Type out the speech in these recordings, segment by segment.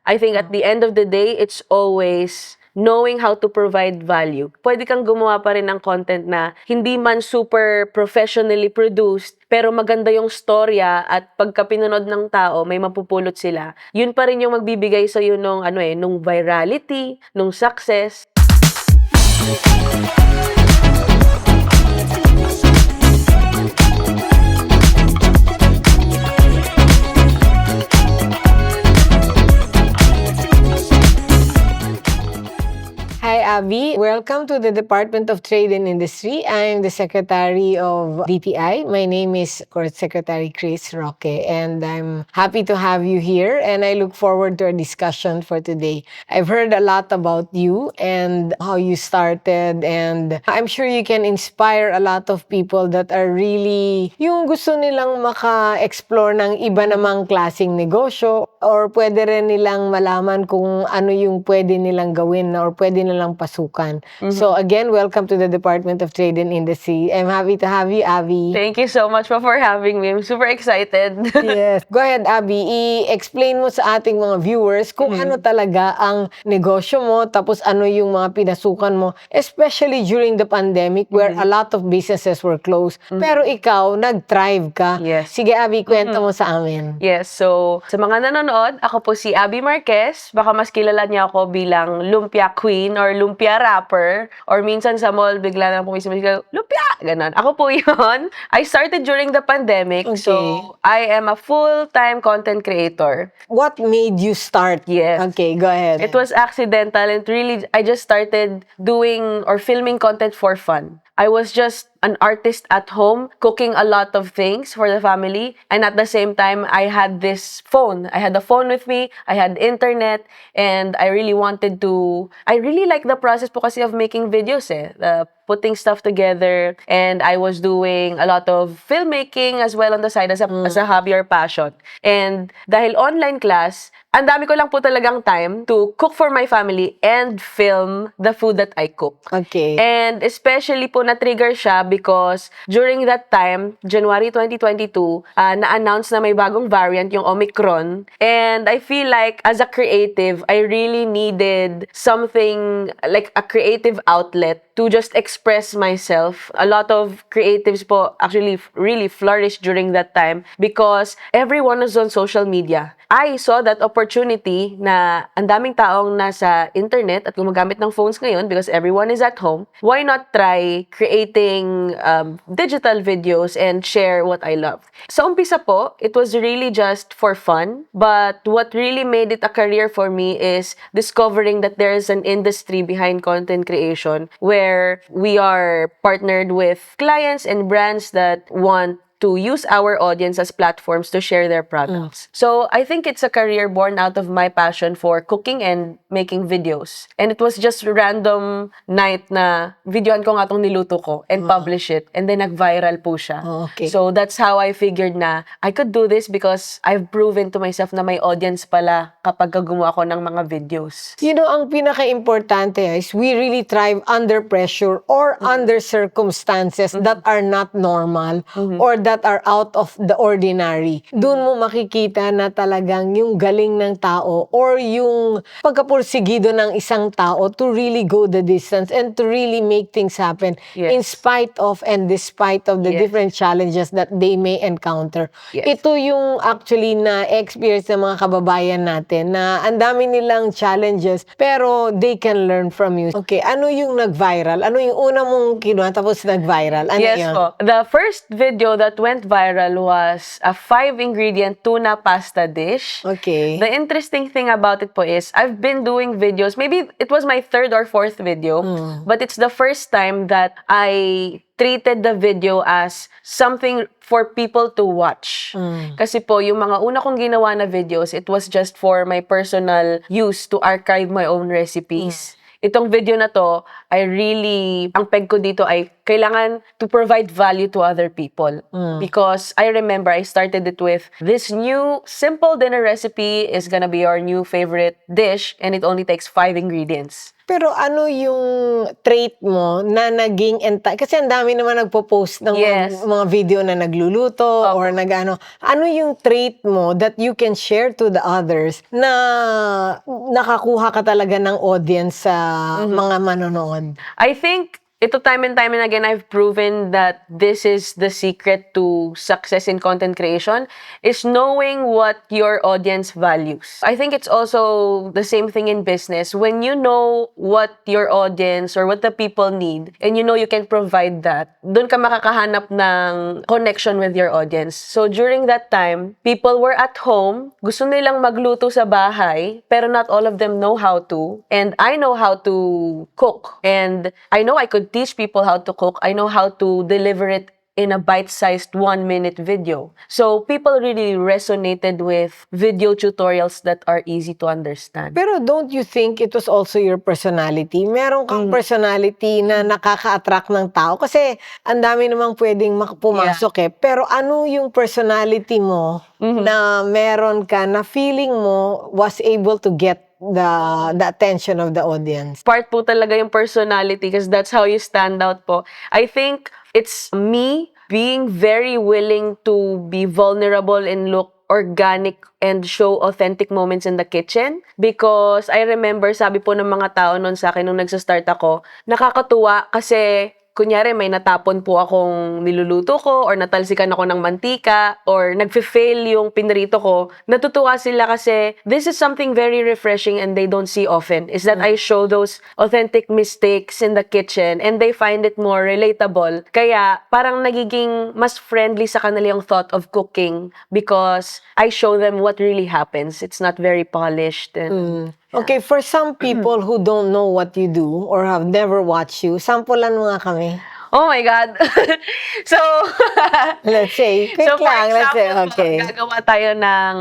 I think at the end of the day, it's always knowing how to provide value. Pwede kang gumawa pa rin ng content na hindi man super professionally produced, pero maganda yung storya at pagka pinanood ng tao, may mapupulot sila. Yun pa rin yung magbibigay sa'yo nung virality, nung success. Hi, Abby. Welcome to the Department of Trade and Industry. I'm the Secretary of DTI. My name is, of course, Secretary Chris Roque, and I'm happy to have you here, and I look forward to our discussion for today. I've heard a lot about you and how you started, and I'm sure you can inspire a lot of people that are really yung gusto nilang maka-explore ng iba namang klaseng negosyo, or pwede rin nilang malaman kung ano yung pwede nilang gawin or pwede nilang pasukan. So again, welcome to the Department of Trade and Industry. I'm happy to have you, Abby. Thank you so much for having me. I'm super excited. Yes. Go ahead, Abby. I-explain mo sa ating mga viewers kung ano talaga ang negosyo mo, tapos ano yung mga pinasukan mo, especially during the pandemic where a lot of businesses were closed. Pero ikaw, nag-thrive ka. Yes. Sige, Abby, kwento mo sa amin. Yes, so sa mga nanonood, ako po si Abby Marquez. Baka mas kilala niya ako bilang Lumpia Queen or Lumpia Rapper. Or minsan sa mall, bigla na po Lumpia! Ganon. Ako po yun. I started during the pandemic. Okay. So, I am a full-time content creator. What made you start? Yes. Okay, go ahead. It was accidental and really, I just started doing or filming content for fun. I was just an artist at home, cooking a lot of things for the family. And at the same time, I had this phone. I had a phone with me, I had internet, and I really like the process po kasi of making videos putting stuff together. And I was doing a lot of filmmaking as well on the side as a hobby or passion. And dahil online class, ang dami ko lang po talagang time to cook for my family and film the food that I cook. Okay. And especially po na-trigger siya because during that time, January 2022, na-announce na may bagong variant, yung Omicron. And I feel like as a creative, I really needed something like a creative outlet to just express myself. A lot of creatives po actually really flourished during that time because everyone was on social media. I saw that opportunity na ang daming taong nasa internet at gumagamit ng phones ngayon because everyone is at home. Why not try creating digital videos and share what I love? Sa umpisa po, it was really just for fun. But what really made it a career for me is discovering that there is an industry behind content creation where we are partnered with clients and brands that want to use our audience as platforms to share their products. So I think it's a career born out of my passion for cooking and making videos. And it was just random night na videoan ko nga tong niluto ko and publish it. And then nag-viral po siya. Okay. So that's how I figured na I could do this because I've proven to myself na may audience pala kapag gumawa ko ng mga videos. You know, ang pinaka-importante is we really thrive under pressure or under circumstances that are not normal or that are out of the ordinary. Doon mo makikita na talagang yung galing ng tao or yung pagkapursigido ng isang tao to really go the distance and to really make things happen in spite of and despite of the different challenges that they may encounter. Ito yung actually na-experience ng mga kababayan natin na ang dami nilang challenges pero they can learn from you. Okay, ano yung nag-viral? Ano yung una mong kinuha tapos nag-viral? Ano Yes yun? po. The first video that went viral was a 5-ingredient tuna pasta dish. Okay. The interesting thing about it po is I've been doing videos. Maybe it was my 3rd or 4th video, but it's the first time that I treated the video as something for people to watch. Kasi po, yung mga una kong ginawa na videos, it was just for my personal use to archive my own recipes. Itong video na to, ang peg ko dito ay kailangan to provide value to other people. Because I remember I started it with this new simple dinner recipe is gonna be your new favorite dish and it only takes 5 ingredients. Pero ano yung trait mo na naging kasi ang dami naman nagpo-post ng Yes. mga video na nagluluto or nag-ano. Ano yung trait mo that you can share to the others na nakakuha ka talaga ng audience sa mga manonood? I think ito time and again, I've proven that this is the secret to success in content creation is knowing what your audience values. I think it's also the same thing in business. When you know what your audience or what the people need and you know you can provide that, doon ka makakahanap ng connection with your audience. So during that time, people were at home, gusto nilang magluto sa bahay, pero not all of them know how to. And I know how to cook. And I know I could teach people how to cook. I know how to deliver it in a bite-sized 1-minute video. So people really resonated with video tutorials that are easy to understand. Pero don't you think it was also your personality? Meron kang personality na nakaka-attract ng tao? Kasi ang dami namang pwedeng pumasok eh. Pero ano yung personality mo na meron ka na feeling mo was able to get the attention of the audience? Part po talaga yung personality because that's how you stand out po. I think it's me being very willing to be vulnerable and look organic and show authentic moments in the kitchen. Because I remember, sabi po ng mga tao noon sa akin nung nagsa-start ako, nakakatuwa kasi kunyari may natapon po akong niluluto ko or natalsikan ako ng mantika or nagfe-fail yung pinrito ko, natutuwa sila kasi this is something very refreshing and they don't see often, is that I show those authentic mistakes in the kitchen and they find it more relatable. Kaya parang nagiging mas friendly sa kanila yung thought of cooking because I show them what really happens. It's not very polished. And Okay, for some people who don't know what you do or have never watched you, sampulan mo nga kami. oh my God. So, Let's say, quick so for lang, let's say, example, okay. gagawa tayo ng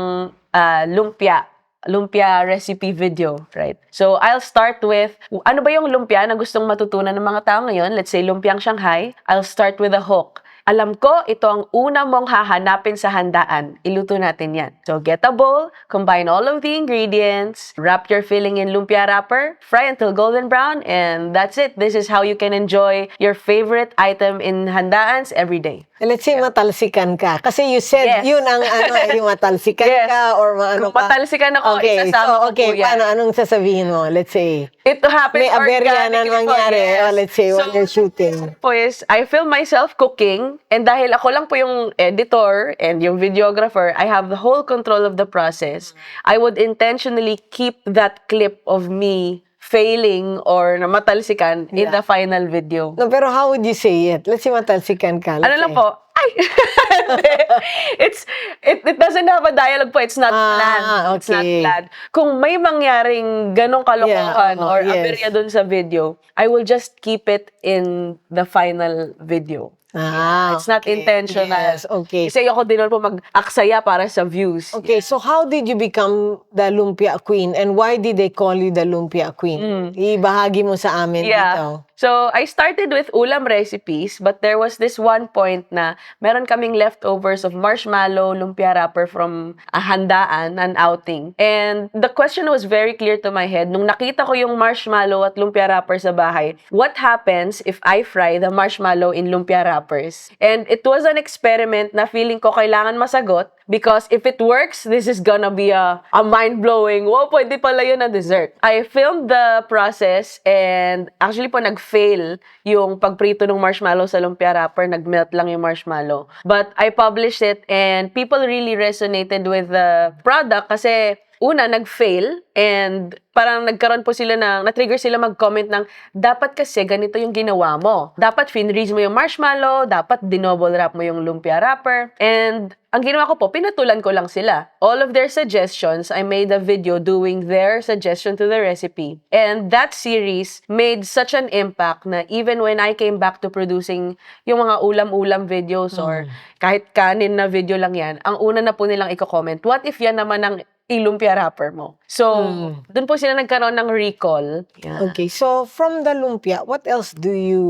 lumpia recipe video, right? So, I'll start with, ano ba yung lumpia na gustong matutunan ng mga tao ngayon? Let's say, lumpiang Shanghai. I'll start with a hook. Alam ko, ito ang una mong hahanapin sa handaan. Iluto natin yan. So, get a bowl, combine all of the ingredients, wrap your filling in lumpia wrapper, fry until golden brown, and that's it. This is how you can enjoy your favorite item in handaans every day. Let's say matalsikan ka. Kasi you said Yes. yun ang yung matalsikan Yes. ka or ano Kung ka. matalsikan ako, Okay, isasama ko okay, po yan. paano? Anong sasabihin mo? Let's say, It happens may aberya na organically po, mangyari. yes. Oh, let's say, when you're shooting. Po is, I film myself cooking, and dahil ako lang po yung editor and yung videographer, I have the whole control of the process. I would intentionally keep that clip of me failing or namatalsikan in the final video. No, pero how would you say it? Let's say matalsikan ka. Ano lang po? Ay! It doesn't have a dialogue po. It's not planned. It's not okay. planned. Kung may mangyaring ganong kalokohan or yes. aberya dun sa video, I will just keep it in the final video. It's not okay. intentional. Yes, okay. Kasi ako din naman po mag-aksaya para sa views. Okay, so how did you become the Lumpia Queen and why did they call you the Lumpia Queen? Ibahagi mo sa amin dito. So, I started with ulam recipes, but there was this one point na meron kaming leftovers of marshmallow, lumpia wrapper from a handaan, an outing. And the question was very clear to my head. Nung nakita ko yung marshmallow at lumpia wrapper sa bahay, what happens if I fry the marshmallow in lumpia wrappers? And it was an experiment na feeling ko kailangan masagot because if it works, this is gonna be a mind-blowing, wow, pwede pala yun na dessert. I filmed the process and actually po nag-fail yung pagprito ng marshmallow sa lumpia wrapper, nag-melt lang yung marshmallow. But I published it and people really resonated with the product kasi una, nag-fail and parang nagkaroon po sila na-trigger sila mag-comment ng dapat kasi ganito yung ginawa mo. Dapat finreeze mo yung marshmallow, dapat dinouble wrap mo yung lumpia wrapper. And ang ginawa ko po, pinatulan ko lang sila. All of their suggestions, I made a video doing their suggestion to the recipe. And that series made such an impact na even when I came back to producing yung mga ulam-ulam videos or kahit kanin na video lang yan, ang una na po nilang i-comment, what if yan naman ang ilumpia wrapper mo. So, dun po sila nagkaroon ng recall. Yeah. Okay, so from the lumpia, what else do you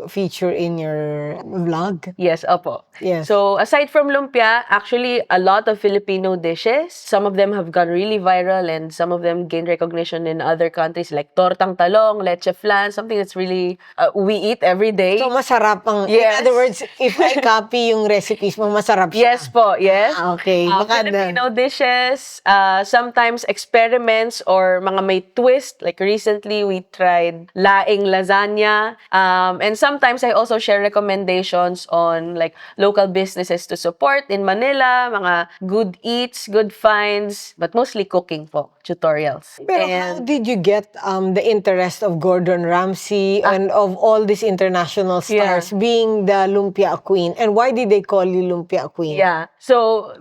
feature in your vlog? Yes, opo. Yes. So, aside from lumpia, actually, a lot of Filipino dishes. Some of them have gone really viral and some of them gained recognition in other countries like tortang talong, leche flan, something that's really, we eat every day. So masarap ang, Yes. in other words, if I copy yung recipes mo, masarap siya. Yes po, yes. Okay. Baka Filipino dishes, sometimes experiments or mga may twist. Like recently, we tried laing lasagna. And sometimes I also share recommendations on like local businesses to support in Manila, mga good eats, good finds, but mostly cooking po, tutorials. Pero how did you get the interest of Gordon Ramsay and of all these international stars being the lumpia queen? And why did they call you lumpia queen? Yeah. So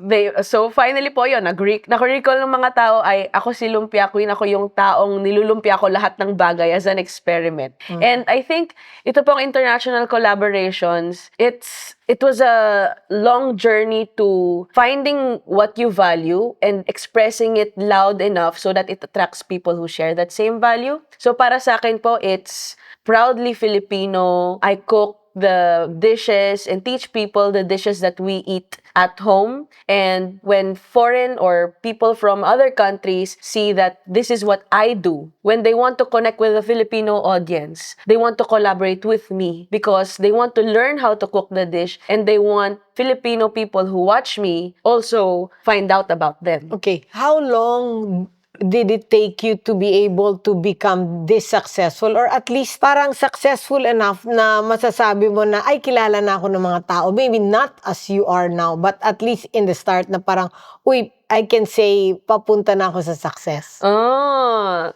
finally po yun, nag-recall ng mga tao ay ako si Lumpia Queen, ako yung taong nilulumpia ko lahat ng bagay as an experiment. And I think ito pong international collaborations, it was a long journey to finding what you value and expressing it loud enough so that it attracts people who share that same value. So para sa akin po, it's proudly Filipino. I cook the dishes and teach people the dishes that we eat at home. And when foreign or people from other countries see that this is what I do, when they want to connect with the Filipino audience, they want to collaborate with me because they want to learn how to cook the dish and they want Filipino people who watch me also find out about them. Okay. How long did it take you to be able to become this successful or at least parang successful enough na masasabi mo na ay kilala na ako ng mga tao, maybe not as you are now but at least in the start na parang uy, I can say papunta na ako sa success? Oh.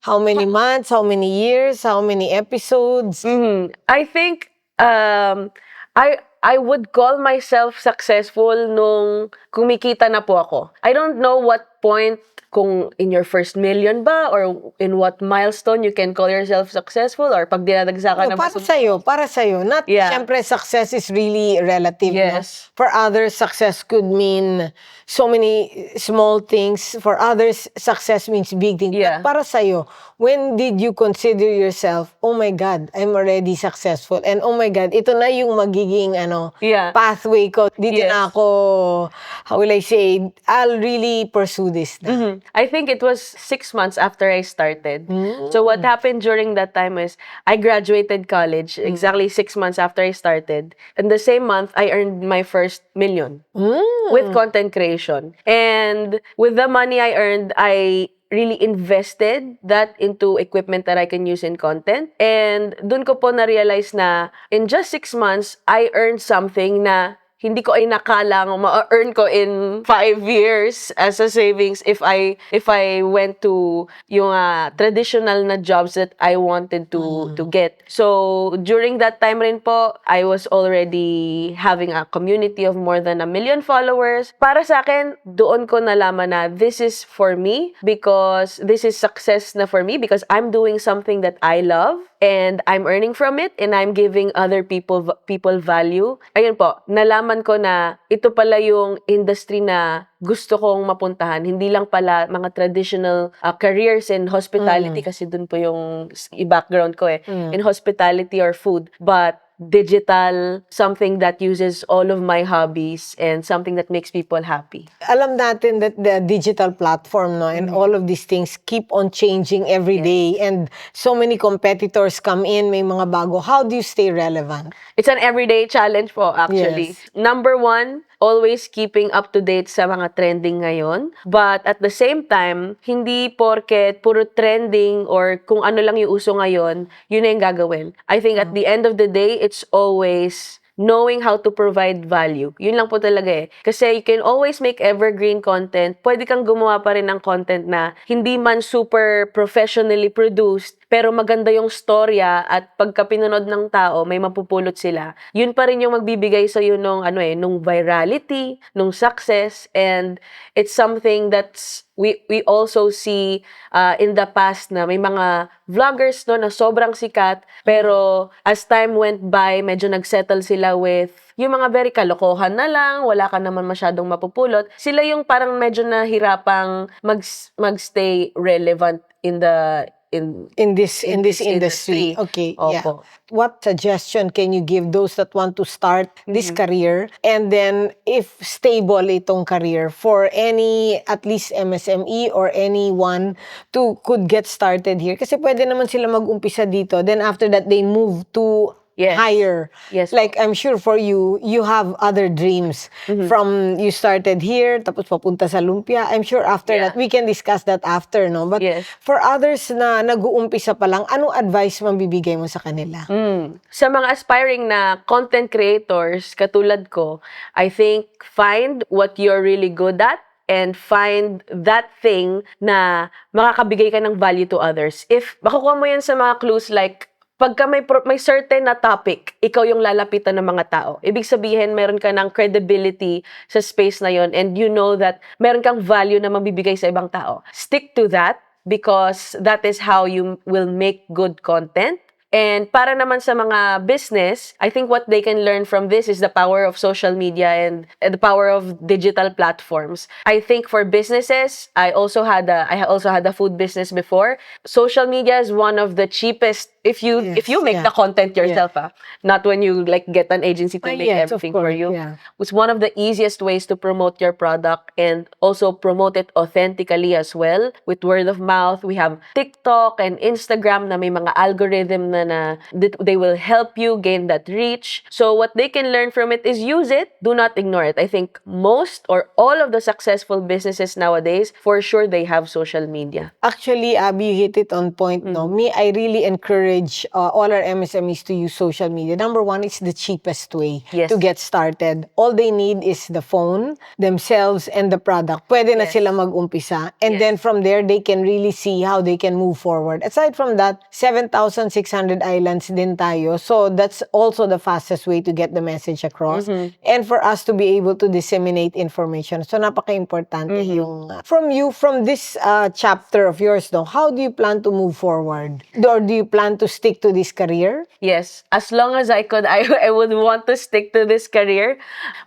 How many months, how many years, how many episodes? I think I would call myself successful nung kumikita na po ako. I don't know what point, kung in your first million ba or in what milestone you can call yourself successful or pag dinadagsakan na Para sa'yo. Not, syempre, success is really relative. Yes. No? For others, success could mean so many small things. For others, success means big things. Yeah. But para sa'yo, when did you consider yourself, oh my God, I'm already successful. And oh my God, ito na yung magiging pathway ko. Dito na ako, how will I say, I'll really pursue this na. I think it was 6 months after I started. So what happened during that time is I graduated college exactly 6 months after I started. And the same month, I earned my first million with content creation. And with the money I earned, I really invested that into equipment that I can use in content. And dun ko po na-realize na in just 6 months, I earned something na hindi ko inakalang ma-earn ko in 5 years as a savings if I went to yung traditional na jobs that I wanted to get. So during that time rin po, I was already having a community of more than 1 million followers. Para sa akin, doon ko nalaman na this is for me because this is success na for me because I'm doing something that I love and I'm earning from it and I'm giving other people value. Ayun po, nalaman ko na ito pala yung industry na gusto kong mapuntahan. Hindi lang pala mga traditional careers in hospitality kasi dun po yung background ko in hospitality or food. But digital, something that uses all of my hobbies and something that makes people happy. Alam natin that the digital platform and all of these things keep on changing every day and so many competitors come in, may mga bago. How do you stay relevant? It's an everyday challenge po actually. Yes. Number 1, always keeping up to date sa mga trending ngayon. But at the same time, hindi porket puro trending or kung ano lang yung uso ngayon, yun na yung gagawin. I think at the end of the day, it's always knowing how to provide value. Yun lang po talaga Kasi you can always make evergreen content. Pwede kang gumawa pa rin ng content na hindi man super professionally produced, pero maganda yung storya at pagka pinanood ng tao, may mapupulot sila, yun pa rin yung magbibigay sa'yo nung, nung virality, nung success, and it's something that's we also see in the past na may mga vloggers no na sobrang sikat pero as time went by medyo nagsettle sila with yung mga very kalokohan na lang, wala ka naman masyadong mapupulot. Sila yung parang medyo nahirapang magstay relevant in the in this industry. Okay, yeah. Opo. What suggestion can you give those that want to start this career and then if stable itong career for any at least MSME or anyone could get started here? Kasi pwede naman sila mag-umpisa dito. Then after that, they move to Yes. higher. Yes. Like I'm sure for you, you have other dreams from you started here, tapos papunta sa lumpia. I'm sure after Yeah. that, we can discuss that after, no? But Yes. for others na nag-uumpisa pa lang, anong advice mabibigay mo sa kanila? Sa mga aspiring na content creators katulad ko, I think find what you're really good at and find that thing na makakabigay ka ng value to others. If makukuha mo yan sa mga clues like pagka may certain na topic, ikaw yung lalapitan ng mga tao. Ibig sabihin, meron ka ng credibility sa space na yon and you know that meron kang value na mabibigay sa ibang tao. Stick to that because that is how you will make good content. And para naman sa mga business, I think what they can learn from this is the power of social media and the power of digital platforms. I think for businesses, I also had a food business before. Social media is one of the cheapest if you make the content yourself, not when you like get an agency to make Yes, of everything for course, you. yeah. It's one of the easiest ways to promote your product and also promote it authentically as well with word of mouth. We have TikTok and Instagram na may mga algorithm na they will help you gain that reach. So what they can learn from it is use it. Do not ignore it. I think most or all of the successful businesses nowadays, for sure, they have social media. Actually, Abby, you hit it on point, no? Me, I really encourage all our MSMEs to use social media. Number one, it's the cheapest way Yes. to get started. All they need is the phone, themselves, and the product. Pwede na Yes. sila mag-umpisa. And Yes. then from there, they can really see how they can move forward. Aside from that, 7,600 islands din tayo. So that's also the fastest way to get the message across. And for us to be able to disseminate information. So napaka-importante yung from this chapter of yours, no, how do you plan to move forward? Or do you plan to stick to this career? Yes, as long as I could, I would want to stick to this career.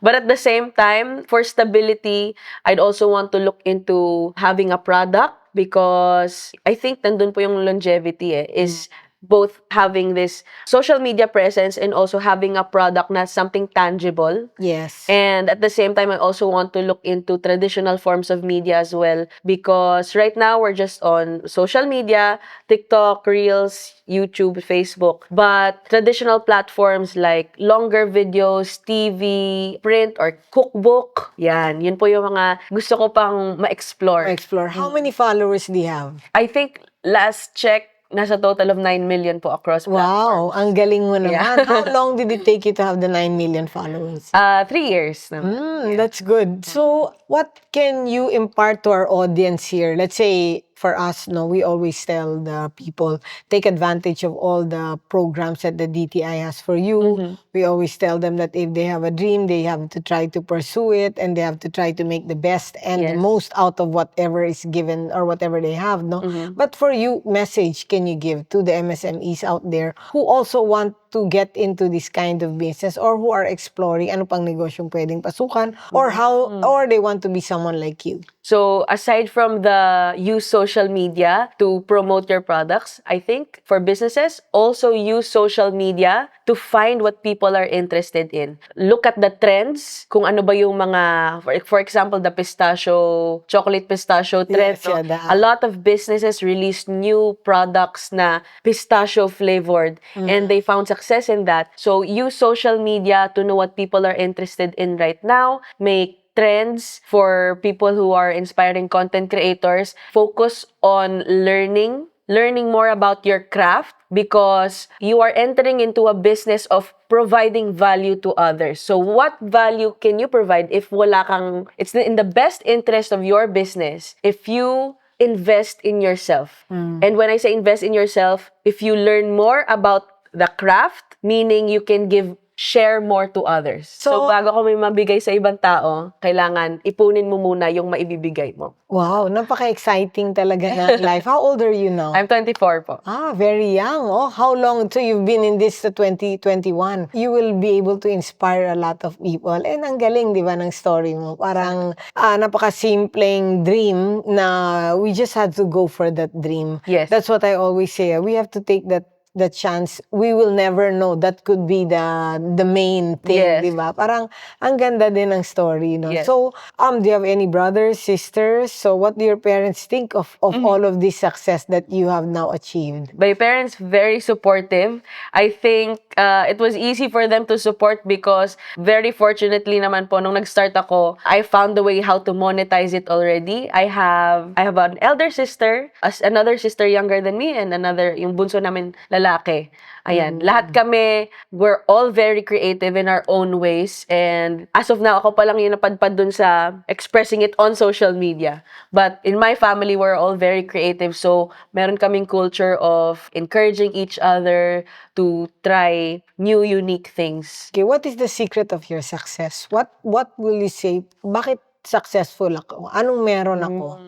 But at the same time, for stability, I'd also want to look into having a product because I think nandun po yung longevity is both having this social media presence and also having a product na something tangible. Yes. And at the same time, I also want to look into traditional forms of media as well because right now we're just on social media, TikTok, Reels, YouTube, Facebook. But traditional platforms like longer videos, TV, print, or cookbook, yun po yung mga gusto ko pang ma-explore. Explore. How many followers do you have? I think last check, nasa total of 9 million po across Wow, platforms. ang galing mo naman. Yeah. How long did it take you to have the 9 million followers? 3 years na. That's good. So, what can you impart to our audience here? Let's say, for us, no, we always tell the people, take advantage of all the programs that the DTI has for you. We always tell them that if they have a dream, they have to try to pursue it and they have to try to make the best and the Yes. most out of whatever is given or whatever they have, no? But for you, message can you give to the MSMEs out there who also want to get into this kind of business or who are exploring ano pang negosyong pwedeng pasukan or or they want to be someone like you? So, aside from the use social media to promote your products, I think for businesses, also use social media to find what people are interested in. Look at the trends, kung ano ba yung mga, for example, the chocolate pistachio trend. Yes, yeah, that. A lot of businesses released new products na pistachio flavored and they found success in that. So, use social media to know what people are interested in right now. Make trends for people who are inspiring content creators. Focus on learning more about your craft because you are entering into a business of providing value to others. So what value can you provide if wala kang, it's in the best interest of your business if you invest in yourself. And when I say invest in yourself, if you learn more about the craft, meaning you can share more to others. So bago ko may mabigay sa ibang tao, kailangan ipunin mo muna yung maibibigay mo. Wow, napaka-exciting talaga ng life. How old are you now? I'm 24 po. Very young. Oh, how long? So you've been in this to 2021. You will be able to inspire a lot of people. And ang galing, di ba, ng story mo. Parang napaka-simpleng dream na we just had to go for that dream. Yes. That's what I always say. We have to take the chance. We will never know. That could be the main thing, Yes. di ba? Parang ang ganda din ng story, no? Yes. So, do you have any brothers, sisters? So, what do your parents think of all of this success that you have now achieved? My parents, very supportive. I think it was easy for them to support because very fortunately naman po, nung nag-start ako, I found the way how to monetize it already. I have an elder sister, another sister younger than me, and another, yung bunso namin lalaki. Ayan. Lahat kami, we're all very creative in our own ways. And as of now, ako pa lang yung napadpad dun sa expressing it on social media. But in my family, we're all very creative. So, meron kaming culture of encouraging each other to try new, unique things. Okay, what is the secret of your success? What will you say? Bakit successful ako? Anong meron ako?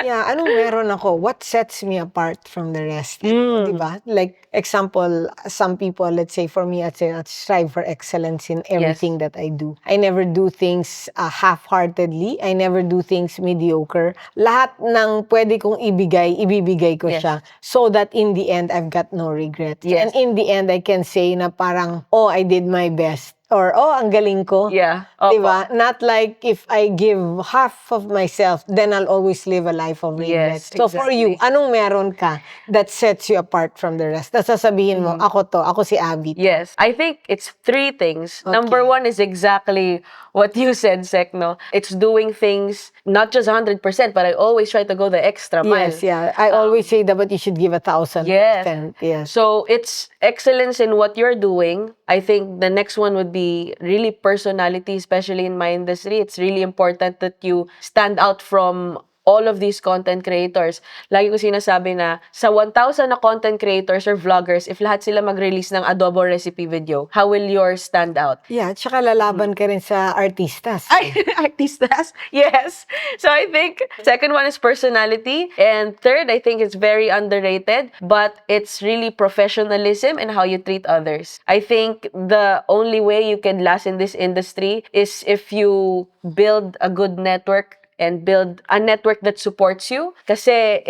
Anong meron ako? What sets me apart from the rest? Diba? Like, example, some people, let's say for me, I'd say I strive for excellence in everything that I do. I never do things half-heartedly. I never do things mediocre. Lahat ng pwede kong ibibigay ko siya. So that in the end, I've got no regrets. Yes. And in the end, I can say na parang, oh, I did my best. Or, oh, ang galing ko. Yeah. Diba? Not like if I give half of myself, then I'll always live a life of regrets. Yes, So for you, anong meron ka that sets you apart from the rest? Tapos sasabihin mo, ako si Abby. Yes. I think it's 3 things. Number 1 is exactly what you said, Sek, no? It's doing things, not just 100%, but I always try to go the extra mile. Yes, yeah. I always say that, but you should give 1,000%. Yes. Yes. So it's excellence in what you're doing. I think the next one would be really personality, especially in my industry. It's really important that you stand out from all of these content creators. Lagi ko sinasabi na sa 1,000 na content creators or vloggers, if lahat sila mag-release ng adobo recipe video, how will yours stand out? Yeah, tsaka lalaban ka rin sa artistas. Ay, artistas? Yes. So I think second one is personality. And third, I think it's very underrated, but it's really professionalism and how you treat others. I think the only way you can last in this industry is if you build a good network and build a network that supports you. Kasi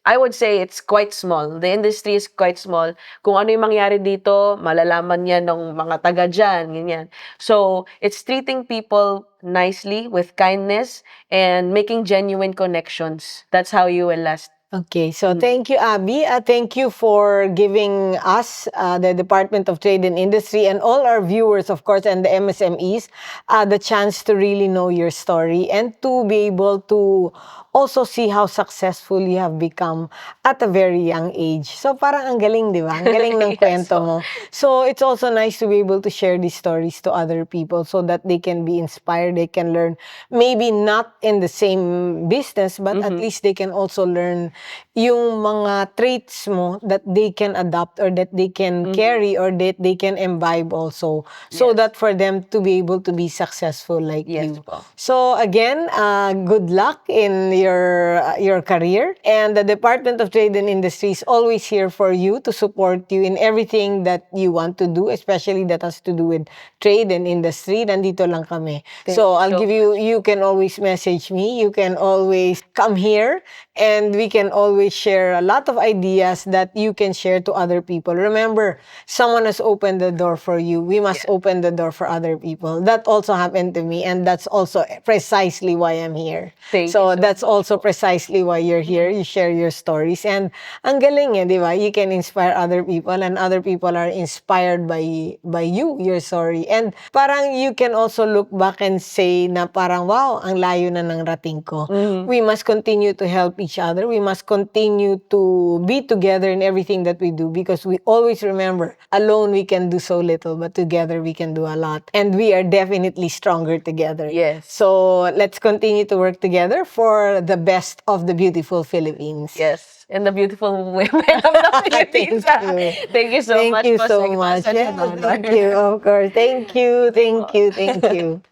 I would say it's quite small. The industry is quite small. Kung ano yung mangyari dito, malalaman yan ng mga taga dyan, ganyan. So, it's treating people nicely, with kindness, and making genuine connections. That's how you will last. Okay, so thank you, Abby. Thank you for giving us, the Department of Trade and Industry, and all our viewers, of course, and the MSMEs, the chance to really know your story and to be able to also see how successful you have become at a very young age. So parang ang galing, di ba? Ang galing ng Yes, kwento mo. So it's also nice to be able to share these stories to other people so that they can be inspired, they can learn, maybe not in the same business, but at least they can also learn yung mga traits mo that they can adopt or that they can carry or that they can imbibe also. So that for them to be able to be successful like Yes you. po. So again, good luck in your career, and the Department of Trade and Industry is always here for you to support you in everything that you want to do, especially that has to do with trade and industry. Nandito lang kami. So I'll give you can always message me, you can always come here, and we can always share a lot of ideas that you can share to other people. Remember, someone has opened the door for you. We must open the door for other people. That also happened to me, and that's also precisely why I'm here. Thank you So so that's also precisely why you're here. You share your stories, and ang galing di ba? You can inspire other people, and other people are inspired by you, your story. And parang you can also look back and say na parang, wow, ang layo na ng rating ko. We must continue to help each other. We must continue to be together in everything that we do, because we always remember, alone we can do so little, but together we can do a lot. And we are definitely stronger together. Yes. So let's continue to work together for the best of the beautiful Philippines. Yes, and the beautiful women of the Philippines. you. Thank you so Thank much you po, so Secretary much. Yeah, Senador. thank you, of course. Thank you, thank you, thank you.